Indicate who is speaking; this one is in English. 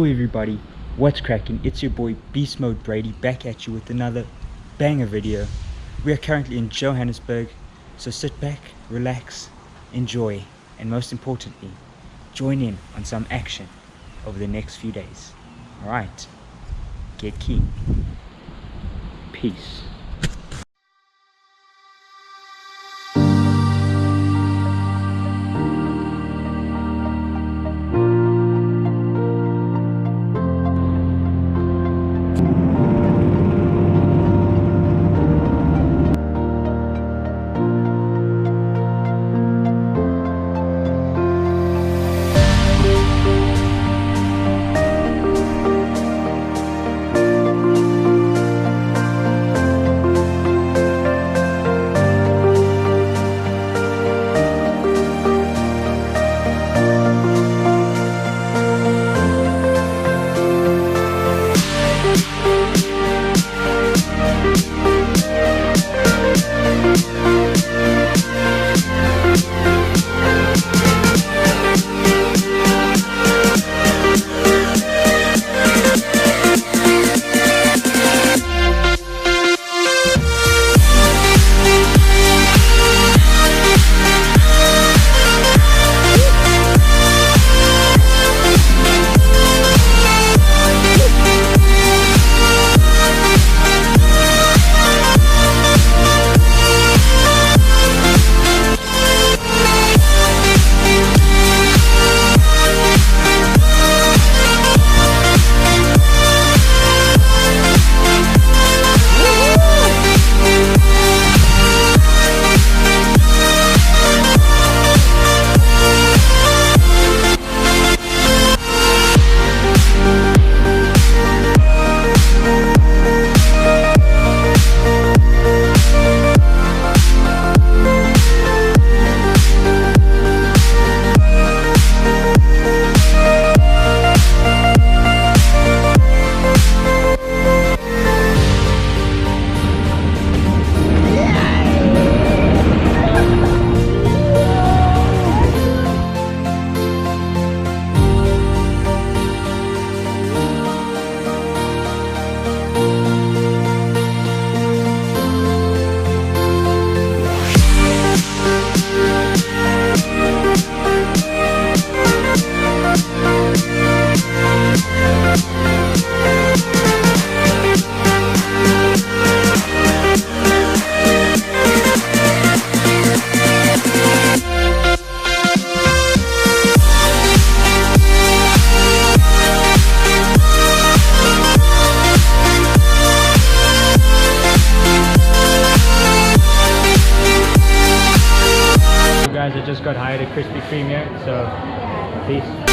Speaker 1: Yo everybody, what's cracking? It's your boy BeastmodeBrady back at you with another banger video. We are currently in Johannesburg, so sit back, relax, enjoy, and most importantly, join in on some action over the next few days. Alright, get keen. Peace. Guys, I just got hired at Krispy Kreme here, so peace.